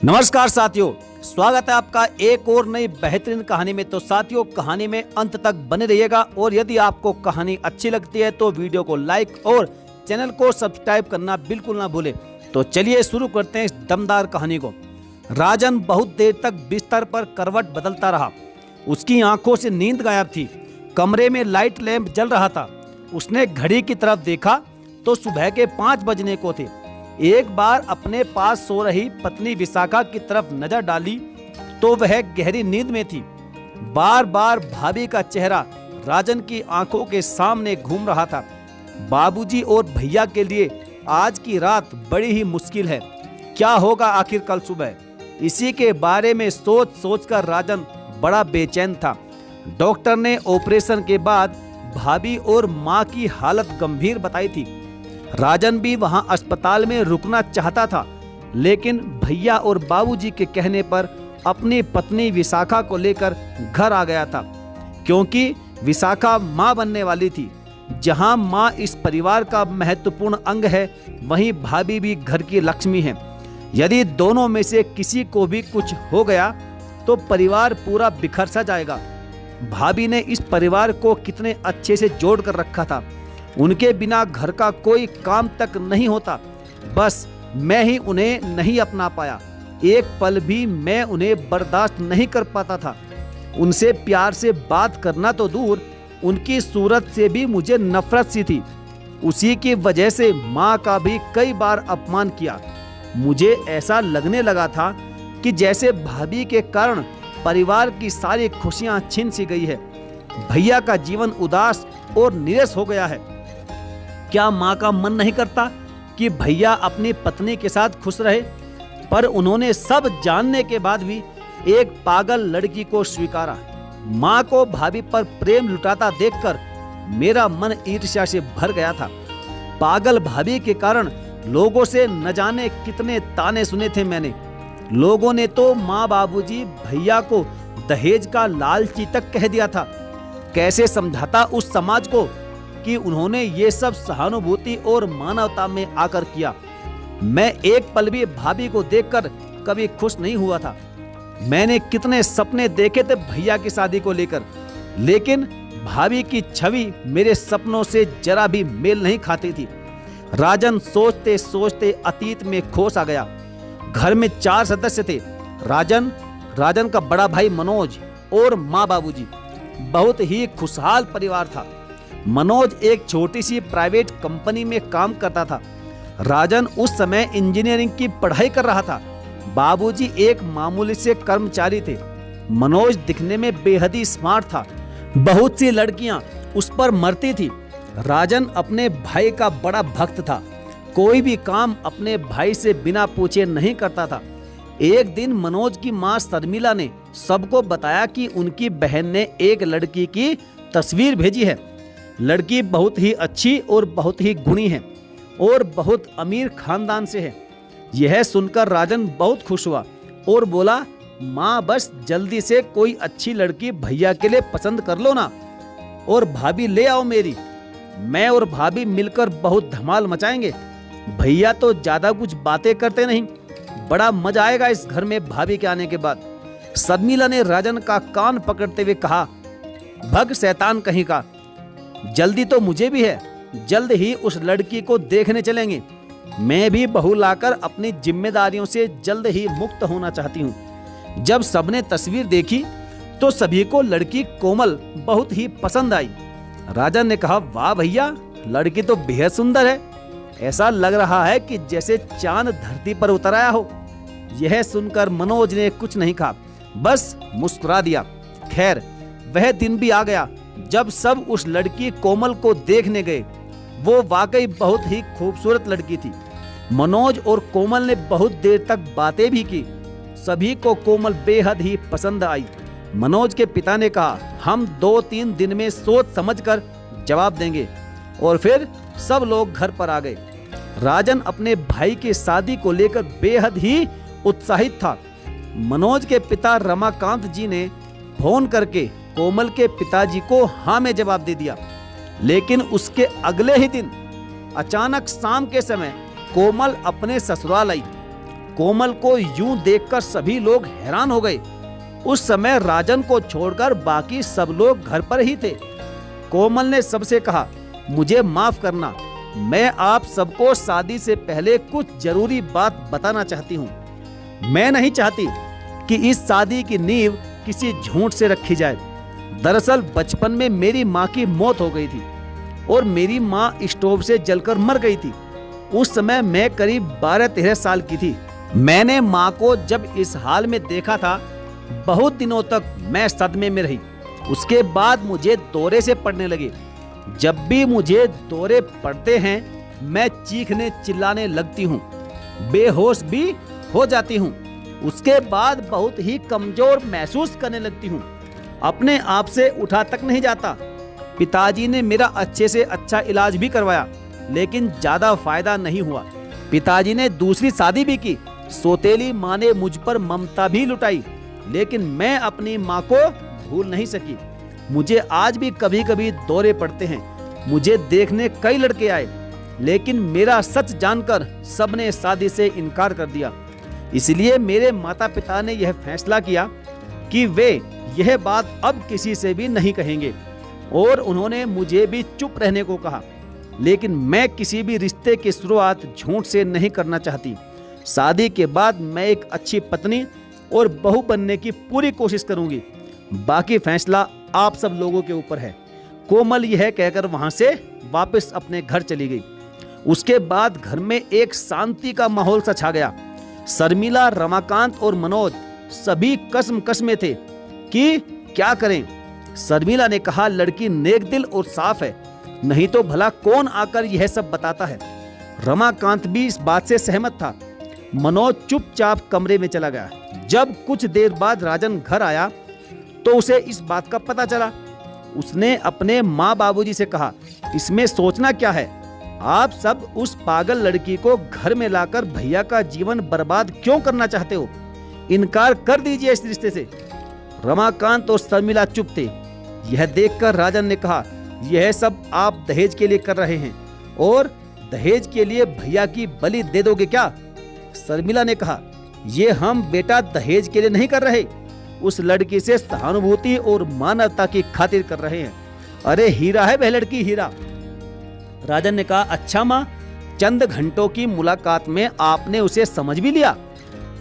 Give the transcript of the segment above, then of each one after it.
नमस्कार साथियों, स्वागत है आपका एक और नई बेहतरीन कहानी में। तो साथियों, कहानी में अंत तक बने रहिएगा और यदि आपको कहानी अच्छी लगती है तो वीडियो को लाइक और चैनल को सब्सक्राइब करना बिल्कुल ना भूले। तो चलिए शुरू करते हैं इस दमदार कहानी को। राजन बहुत देर तक बिस्तर पर करवट बदलता रहा। उसकी आंखों से नींद गायब थी। कमरे में लाइट लैंप जल रहा था। उसने घड़ी की तरफ देखा तो सुबह के 5 बजने को थे। एक बार अपने पास सो रही पत्नी विशाखा की तरफ नजर डाली तो वह गहरी नींद में थी। बार बार भाभी का चेहरा राजन की आंखों के सामने घूम रहा था। बाबूजी और भैया के लिए आज की रात बड़ी ही मुश्किल है। क्या होगा आखिर कल सुबह? इसी के बारे में सोच सोचकर राजन बड़ा बेचैन था। डॉक्टर ने ऑपरेशन के बाद भाभी और माँ की हालत गंभीर बताई थी। राजन भी वहां अस्पताल में रुकना चाहता था, लेकिन भैया और बाबूजी के कहने पर अपनी पत्नी विशाखा को लेकर घर आ गया था, क्योंकि विशाखा मां बनने वाली थी। जहां मां इस परिवार का महत्वपूर्ण अंग है, वहीं भाभी भी घर की लक्ष्मी है। यदि दोनों में से किसी को भी कुछ हो गया तो परिवार पूरा बिखर सा जाएगा। भाभी ने इस परिवार को कितने अच्छे से जोड़ कर रखा था। उनके बिना घर का कोई काम तक नहीं होता। बस मैं ही उन्हें नहीं अपना पाया। एक पल भी मैं उन्हें बर्दाश्त नहीं कर पाता था। उनसे प्यार से बात करना तो दूर, उनकी सूरत से भी मुझे नफरत सी थी। उसी की वजह से माँ का भी कई बार अपमान किया। मुझे ऐसा लगने लगा था कि जैसे भाभी के कारण परिवार की सारी खुशियाँ छिन सी गई है। भैया का जीवन उदास और निराश हो गया है। क्या माँ का मन नहीं करता कि भैया अपनी पत्नी के साथ खुश रहे? पर उन्होंने सब जानने के बाद भी एक पागल लड़की को स्वीकारा। माँ को भाभी पर प्रेम लुटाता देखकर मेरा मन ईर्ष्या से भर गया था। पागल भाभी के कारण लोगों से न जाने कितने ताने सुने थे मैंने। लोगों ने तो माँ बाबूजी भैया को दहेज का लालची तक कह दिया था। कैसे समझाता उस समाज को कि उन्होंने ये सब सहानुभूति और मानवता में आकर किया। मैं एक पल भी भाभी को देखकर कभी खुश नहीं हुआ था। मैंने कितने सपने देखे थे भैया की शादी को लेकर, लेकिन भाभी की छवि मेरे सपनों से जरा भी मेल नहीं खाती थी। राजन सोचते सोचते अतीत में खोस आ गया। घर में 4 सदस्य थे। राजन का बड़ा भाई मनोज और माँ बाबूजी। बहुत ही खुशहाल परिवार था। मनोज एक छोटी सी प्राइवेट कंपनी में काम करता था। राजन उस समय इंजीनियरिंग की पढ़ाई कर रहा था। बाबूजी एक मामूली से कर्मचारी थे। मनोज दिखने में बेहद ही स्मार्ट था। बहुत सी लड़कियां उस पर मरती थी। राजन अपने भाई का बड़ा भक्त था। कोई भी काम अपने भाई से बिना पूछे नहीं करता था। एक दिन मनोज की माँ शर्मिला ने सबको बताया कि उनकी बहन ने एक लड़की की तस्वीर भेजी है। लड़की बहुत ही अच्छी और बहुत ही गुणी है और बहुत अमीर खानदान से है। यह सुनकर राजन बहुत खुश हुआ और बोला, माँ बस जल्दी से कोई अच्छी लड़की भैया के लिए पसंद कर लो ना, और भाभी ले आओ मेरी। मैं और भाभी मिलकर बहुत धमाल मचाएंगे। भैया तो ज्यादा कुछ बातें करते नहीं। बड़ा मजा आएगा इस घर में भाभी के आने के बाद। शर्मिला ने राजन का कान पकड़ते हुए कहा, भग शैतान कहीं का, जल्दी तो मुझे भी है। जल्द ही उस लड़की को देखने चलेंगे। मैं भी बहू लाकर अपनी जिम्मेदारियों से जल्द ही मुक्त होना चाहती हूँ। जब सबने तस्वीर देखी तो सभी को लड़की कोमल बहुत ही पसंद आई। राजन ने कहा, वाह भैया, लड़की तो बेहद सुंदर है। ऐसा लग रहा है कि जैसे चांद धरती पर उतर आया हो। यह सुनकर मनोज ने कुछ नहीं कहा, बस मुस्कुरा दिया। खैर, वह दिन भी आ गया जब सब उस लड़की कोमल को देखने गए। वो वाकई बहुत ही खूबसूरत लड़की थी। मनोज और कोमल ने बहुत देर तक बातें भी की। सभी को कोमल बेहद ही पसंद आई। मनोज के पिता ने कहा, हम 2-3 दिन में सोच समझकर जवाब देंगे। और फिर सब लोग घर पर आ गए। राजन अपने भाई की शादी को लेकर बेहद ही उत्साहित था। मनोज के पिता रमाकांत जी ने फोन करके कोमल के पिताजी को हाँ में जवाब दे दिया। लेकिन उसके अगले ही दिन अचानक शाम के समय कोमल अपने ससुराल आई। कोमल को यूं देखकर सभी लोग हैरान हो गए। उस समय राजन को छोड़कर बाकी सब लोग घर पर ही थे। कोमल ने सबसे कहा, मुझे माफ करना, मैं आप सबको शादी से पहले कुछ जरूरी बात बताना चाहती हूँ। मैं नहीं चाहती कि इस शादी की नींव किसी झूठ से रखी जाए। दरअसल बचपन में मेरी माँ की मौत हो गई थी और मेरी माँ स्टोव से जलकर मर गई थी। उस समय मैं करीब 12-13 साल की थी। मैंने माँ को जब इस हाल में देखा था, बहुत दिनों तक मैं सदमे में रही। उसके बाद मुझे दौरे से पड़ने लगे। जब भी मुझे दौरे पड़ते हैं, मैं चीखने चिल्लाने लगती हूँ, बेहोश भी हो जाती हूँ। उसके बाद बहुत ही कमजोर महसूस करने लगती हूँ, अपने आप से उठा तक नहीं जाता। पिताजी ने मेरा अच्छे से अच्छा इलाज भी करवाया, लेकिन ज्यादा फायदा नहीं हुआ। पिताजी ने दूसरी शादी भी की। सौतेली माँ ने मुझ पर ममता भी लुटाई, लेकिन मैं अपनी माँ को भूल नहीं सकी। मुझे आज भी कभी कभी दौरे पड़ते हैं। मुझे देखने कई लड़के आए, लेकिन मेरा सच जानकर सबने शादी से इनकार कर दिया। इसलिए मेरे माता पिता ने यह फैसला किया कि वे यह बात अब किसी से भी नहीं कहेंगे, और उन्होंने मुझे भी चुप रहने को कहा। लेकिन मैं किसी भी रिश्ते की शुरुआत झूठ से नहीं करना चाहती। शादी के बाद मैं एक अच्छी पत्नी और बहू बनने की पूरी कोशिश करूंगी। बाकी फैसला आप सब लोगों के ऊपर है। कोमल यह कहकर वहां से वापस अपने घर चली गई। उसके बाद घर में एक शांति का माहौल सा छा गया। शर्मिला, रमाकांत और मनोज सभी कसम में थे कि क्या करें। शर्मिला ने कहा, लड़की नेक दिल और साफ है, नहीं तो भला कौन आकर यह सब बताता है। रमाकांत भी इस बात से सहमत था। मनोज चुपचाप कमरे में चला गया। जब कुछ देर बाद राजन घर आया तो उसे इस बात का पता चला। उसने अपने माँ बाबूजी से कहा, इसमें सोचना क्या है? आप सब उस पागल लड़की को घर में लाकर भैया का जीवन बर्बाद क्यों करना चाहते हो? इनकार कर दीजिए इस रिश्ते से। रमाकांत और शर्मिला चुप थे। यह देखकर राजन ने कहा, यह सब आप दहेज के लिए कर रहे हैं, और दहेज के लिए भैया की बलि दे दोगे क्या? शर्मिला ने कहा, ये हम बेटा दहेज के लिए नहीं कर रहे, उस लड़की से सहानुभूति और मानवता की खातिर कर रहे हैं। अरे हीरा है वह लड़की, हीरा। राजन ने कहा, अच्छा माँ, चंद घंटों की मुलाकात में आपने उसे समझ भी लिया?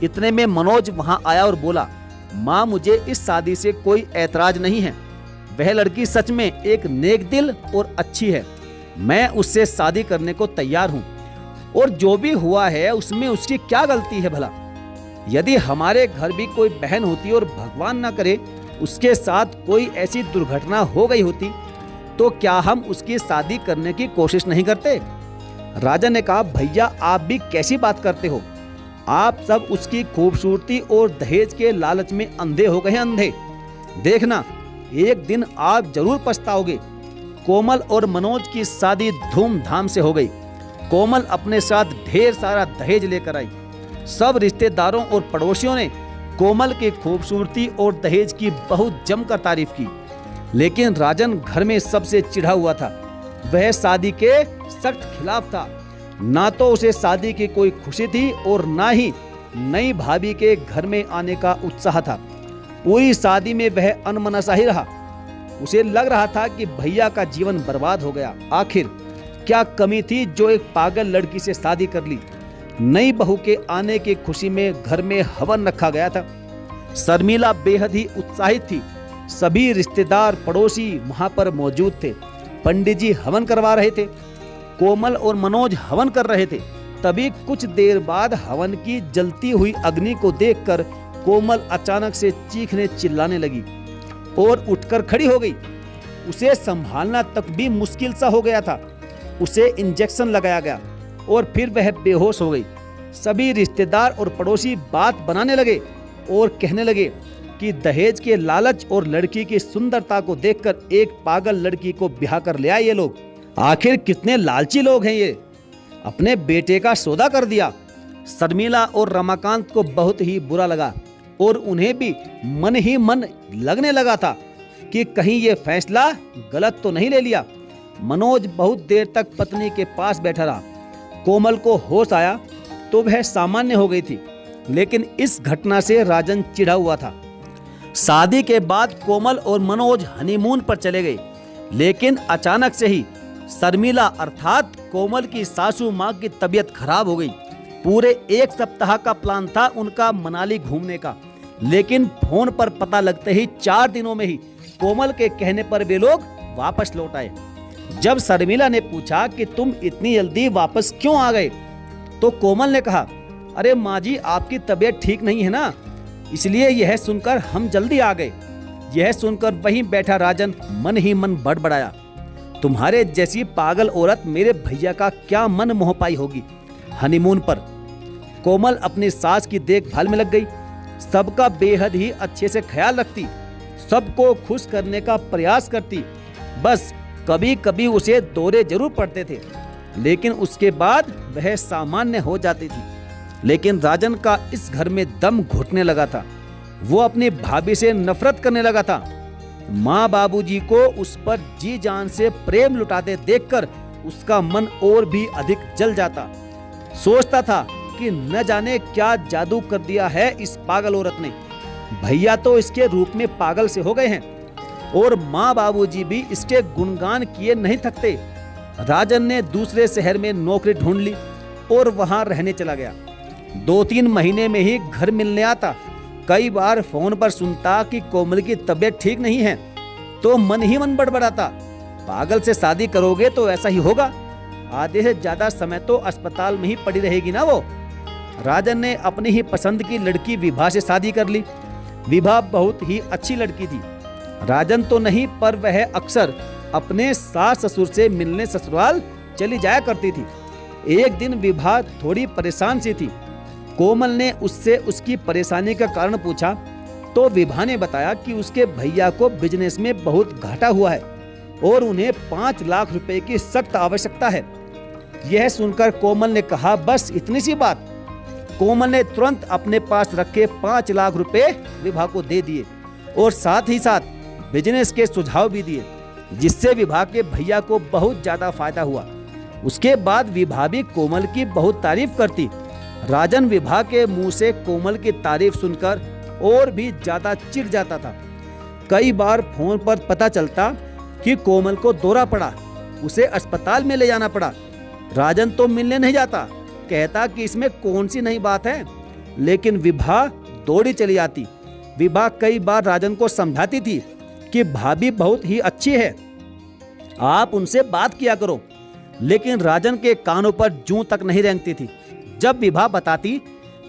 इतने में मनोज वहां आया और बोला, माँ, मुझे इस शादी से कोई ऐतराज नहीं है। वह लड़की सच में एक नेक दिल और अच्छी है। मैं उससे शादी करने को तैयार हूँ, और जो भी हुआ है उसमें उसकी क्या गलती है भला? यदि हमारे घर भी कोई बहन होती और भगवान न करे उसके साथ कोई ऐसी दुर्घटना हो गई होती, तो क्या हम उसकी शादी करने की कोशिश नहीं करते? राजा ने कहा, भैया आप भी कैसी बात करते हो? आप सब उसकी खूबसूरती और दहेज के लालच में अंधे हो गए हैं, अंधे। देखना, एक दिन आप जरूर पछताओगे। कोमल और मनोज की शादी धूमधाम से हो गई। कोमल अपने साथ ढेर सारा दहेज लेकर आई। सब रिश्तेदारों और पड़ोसियों ने कोमल की खूबसूरती और दहेज की बहुत जमकर तारीफ की। लेकिन राजन घर में सबसे चिढ़ा हुआ था। वह शादी के सख्त खिलाफ था। ना तो उसे शादी की कोई खुशी थी और ना ही नई भाभी के घर में आने का उत्साह था। पूरी शादी में वह अनमनसा ही रहा। उसे लग रहा था कि भैया का जीवन बर्बाद हो गया। आखिर क्या कमी थी जो एक पागल लड़की से शादी कर ली? नई बहू के आने की खुशी में घर में हवन रखा गया था। शर्मिला बेहद ही उत्साहित थी। सभी रिश्तेदार पड़ोसी वहां पर मौजूद थे। पंडित जी हवन करवा रहे थे। कोमल और मनोज हवन कर रहे थे। तभी कुछ देर बाद हवन की जलती हुई अग्नि को देखकर कोमल अचानक से चीखने चिल्लाने लगी और उठकर खड़ी हो गई। उसे संभालना तक भी मुश्किल सा हो गया था। उसे इंजेक्शन लगाया गया और फिर वह बेहोश हो गई। सभी रिश्तेदार और पड़ोसी बात बनाने लगे और कहने लगे कि दहेज के लालच और लड़की की सुंदरता को देखकर एक पागल लड़की को ब्याह कर ले आए ये लोग। आखिर कितने लालची लोग हैं ये, अपने बेटे का सौदा कर दिया। शर्मिला और रमाकांत को बहुत ही बुरा लगा और उन्हें भी मन ही मन लगने लगा था कि कहीं ये फैसला गलत तो नहीं ले लिया। मनोज बहुत देर तक पत्नी के पास बैठा रहा। कोमल को होश आया तो वह सामान्य हो गई थी। लेकिन इस घटना से राजन चिढ़ा हुआ था। शादी के बाद कोमल और मनोज हनीमून पर चले गए, लेकिन अचानक से ही शर्मिला अर्थात कोमल की सासू माँ की तबीयत खराब हो गई। पूरे 1 सप्ताह का प्लान था उनका मनाली घूमने का, लेकिन फोन पर पता लगते ही 4 दिनों में ही कोमल के कहने पर वे लोग वापस लौट आए। जब शर्मिला ने पूछा कि तुम इतनी जल्दी वापस क्यों आ गए, तो कोमल ने कहा, अरे माँ जी आपकी तबीयत ठीक नहीं है ना, इसलिए यह सुनकर हम जल्दी आ गए। यह सुनकर वहीं बैठा राजन मन ही मन बड़बड़ाया, तुम्हारे जैसी पागल औरत मेरे भैया का क्या मन मोह पाई होगी हनीमून पर। कोमल अपनी सास की देखभाल में लग गई, सबका बेहद ही अच्छे से ख्याल रखती, सबको खुश करने का प्रयास करती। बस कभी कभी उसे दौरे जरूर पड़ते थे, लेकिन उसके बाद वह सामान्य हो जाती थी। लेकिन राजन का इस घर में दम घुटने लगा था। वो अपनी भाभी से नफरत करने लगा था। माँ बाबूजी को उस पर जी जान से प्रेम लुटाते देखकर उसका मन और भी अधिक जल जाता। सोचता था कि न जाने क्या जादू कर दिया है इस पागल औरत ने। भैया तो इसके रूप में पागल से हो गए हैं और माँ बाबूजी भी इसके गुणगान किए नहीं थकते। राजन ने दूसरे शहर में नौकरी ढूंढ ली और वहां रहने चला गया। 2-3 महीने में ही घर मिलने आता। कई बार फोन पर सुनता कि कोमल की तबीयत ठीक नहीं है, तो मन ही मन बड़बड़ाता, पागल से शादी करोगे तो ऐसा ही होगा, आधे से ज्यादा समय तो अस्पताल में ही पड़ी रहेगी ना वो। राजन ने अपनी ही पसंद की लड़की विभा से शादी कर ली। विभा बहुत ही अच्छी लड़की थी। राजन तो नहीं, पर वह अक्सर अपने सास ससुर से मिलने ससुराल चली जाया करती थी। एक दिन विभा थोड़ी परेशान सी थी। कोमल ने उससे उसकी परेशानी का कारण पूछा, तो विभा ने बताया कि उसके भैया को बिजनेस में बहुत घाटा हुआ है और उन्हें 5 लाख रुपए की सख्त आवश्यकता है। यह सुनकर कोमल ने कहा, बस इतनी सी बात। कोमल ने तुरंत अपने पास रखे 5 लाख रुपए विभा को दे दिए और साथ ही साथ बिजनेस के सुझाव भी दिए, जिससे विभा के भैया को बहुत ज्यादा फायदा हुआ। उसके बाद विभा भी कोमल की बहुत तारीफ करती। राजन विभा के मुंह से कोमल की तारीफ सुनकर और भी ज्यादा चिढ़ जाता था। कई बार फोन पर पता चलता कि कोमल को दौरा पड़ा, उसे अस्पताल में ले जाना पड़ा। राजन तो मिलने नहीं जाता, कहता कि इसमें कौन सी नई बात है, लेकिन विभा दौड़ी चली आती। विभा कई बार राजन को समझाती थी कि भाभी बहुत ही अच्छी है, आप उनसे बात किया करो, लेकिन राजन के कानों पर जूं तक नहीं रेंगती थी। जब विभा बताती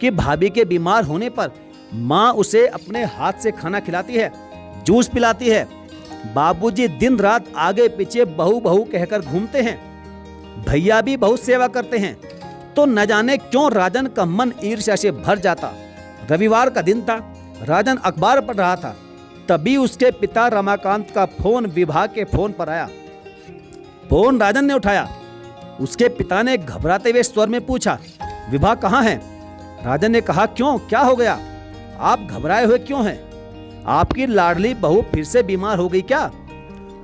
कि भाभी के बीमार होने पर माँ उसे अपने हाथ से खाना खिलाती है, जूस पिलाती है, बाबूजी दिन रात आगे पीछे बहू बहू कहकर घूमते हैं, भैया भी बहुत सेवा करते हैं, तो न जाने क्यों राजन का मन ईर्ष्या से भर जाता। रविवार का दिन था, राजन अखबार पढ़ रहा था, तभी उसके पिता रमाकांत का फोन विभा के फोन पर आया। फोन राजन ने उठाया। उसके पिता ने घबराते हुए स्वर में पूछा, विभा कहाँ है? राजन ने कहा, क्यों, क्या हो गया? आप घबराए हुए क्यों हैं? आपकी लाडली बहू फिर से बीमार हो गई क्या?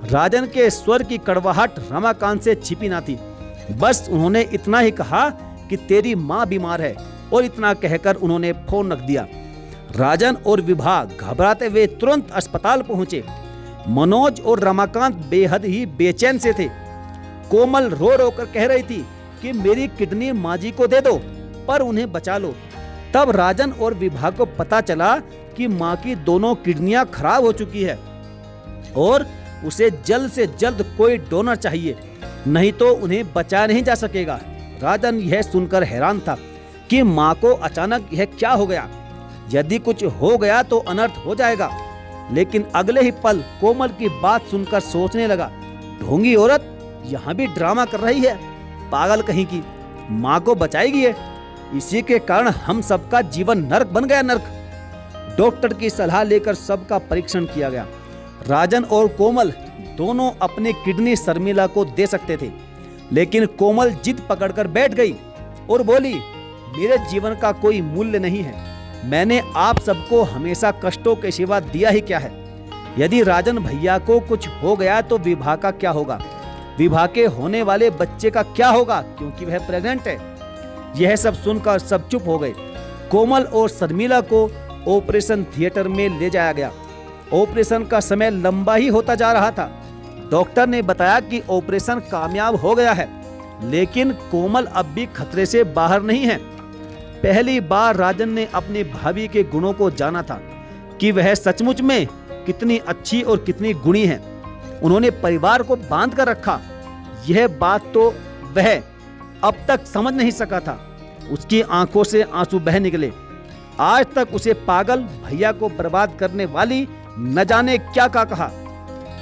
राजन के स्वर की कड़वाहट रमाकांत से छिपी ना थी। बस उन्होंने इतना ही कहा कि तेरी माँ बीमार है, और इतना कहकर उन्होंने फोन रख दिया। राजन और विभा घबराते हुए तुरंत अस्पताल पहुंचे। मनोज और रमाकांत बेहद ही बेचैन से थे। कोमल रो रो कर कह रही थी कि मेरी किडनी माँ जी को दे दो, पर उन्हें बचा लो। तब राजन और विभा को पता चला कि माँ की दोनों किडनियां खराब हो चुकी है और उसे जल्द से जल्द कोई डोनर चाहिए, नहीं तो उन्हें बचाया नहीं जा सकेगा। राजन यह सुनकर हैरान था कि माँ को अचानक यह क्या हो गया। यदि कुछ हो गया तो अनर्थ हो जाएगा। लेकिन अगले ही पल कोमल की बात सुनकर सोचने लगा, ढोंगी औरत यहाँ भी ड्रामा कर रही है, पागल कहीं की, माँ को बचाएगी है, इसी के कारण हम सबका जीवन नरक बन गया, नरक। डॉक्टर की सलाह लेकर सबका परीक्षण किया गया। राजन और कोमल दोनों अपनी किडनी शर्मिला को दे सकते थे, लेकिन कोमल जिद पकड़कर बैठ गई और बोली, मेरे जीवन का कोई मूल्य नहीं है, मैंने आप सबको हमेशा कष्टों के सिवा दिया ही क्या है। यदि राजन भैया को कुछ हो गया तो विभा का क्या होगा, विभा के होने वाले बच्चे का क्या होगा, क्योंकि वह प्रेग्नेंट है। यह सब सुनकर सब चुप हो गए। कोमल और शर्मिला को ऑपरेशन थिएटर में ले जाया गया। ऑपरेशन का समय लंबा ही होता जा रहा था। डॉक्टर ने बताया कि ऑपरेशन कामयाब हो गया है, लेकिन कोमल अब भी खतरे से बाहर नहीं है। पहली बार राजन ने अपनी भाभी के गुणों को जाना था कि वह सचमुच में कितनी अच्छी और कितनी गुणी है। उन्होंने परिवार को बांध कर रखा, यह बात तो वह अब तक समझ नहीं सका था। उसकी आंखों से आंसू बह निकले। आज तक उसे पागल, भैया को बर्बाद करने वाली, न जाने क्या कहा।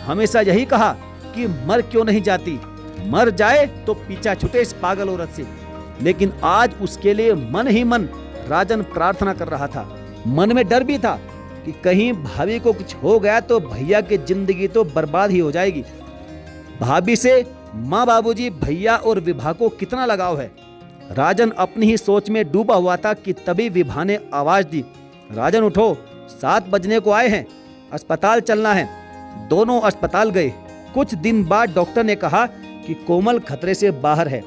हमेशा यही कहा कि मर क्यों नहीं जाती, मर जाए तो पीछा छूटे इस पागल औरत से। लेकिन आज उसके लिए मन ही मन राजन प्रार्थना कर रहा था। मन में डर भी था कि कहीं भाभी को कुछ हो गया तो भैया की जिंदगी तो बर्बाद ही हो जाएगी। भाभी से माँ, बाबूजी, भैया और विभा को कितना लगाव है। राजन अपनी ही सोच में डूबा हुआ था कि तभी विभा ने आवाज दी, राजन उठो, 7 बजने को आए हैं, अस्पताल चलना है। दोनों अस्पताल गए। कुछ दिन बाद डॉक्टर ने कहा कि कोमल खतरे से बाहर है।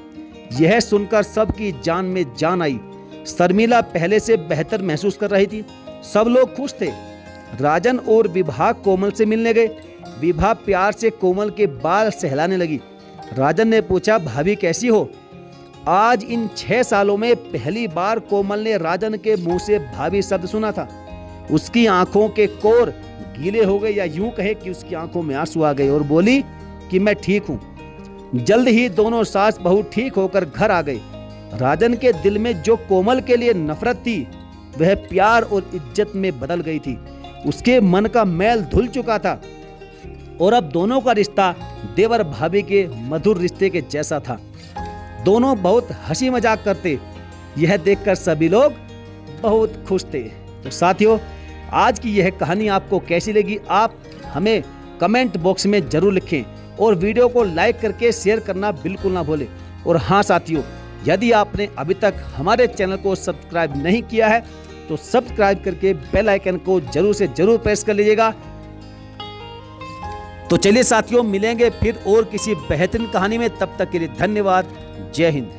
यह सुनकर सबकी जान में जान आई। शर्मिला पहले से बेहतर महसूस कर रही थी। सब लोग खुश थे। राजन और विभा कोमल से मिलने गए। विभा प्यार से कोमल के बाल सहलाने लगी। राजन ने पूछा, भाभी कैसी हो? आज इन 6 सालों में पहली बार कोमल ने राजन के मुंह से भाभी शब्द सुना था। उसकी आंखों के कोर गीले हो गए, या यूं कहे कि उसकी आंखों में आंसू आ गए, और बोली कि मैं ठीक हूं। जल्द ही दोनों सास बहू ठीक होकर घर आ गए। राजन के दिल में जो कोमल के लिए नफरत थी, वह प्यार और इज्जत में बदल गई थी। उसके मन का मैल धुल चुका था और अब दोनों का रिश्ता देवर भाभी के मधुर रिश्ते के जैसा था। दोनों बहुत हंसी मजाक करते। यह देखकर सभी लोग बहुत खुश थे। तो साथियों, आज की यह कहानी आपको कैसी लगी, आप हमें कमेंट बॉक्स में जरूर लिखें और वीडियो को लाइक करके शेयर करना बिल्कुल ना भूलें। और हाँ साथियों, यदि आपने अभी तक हमारे चैनल को सब्सक्राइब नहीं किया है तो सब्सक्राइब करके बेल आइकन को जरूर से जरूर प्रेस कर लीजिएगा। तो चलिए साथियों, मिलेंगे फिर और किसी बेहतरीन कहानी में। तब तक के लिए धन्यवाद। जय हिंद।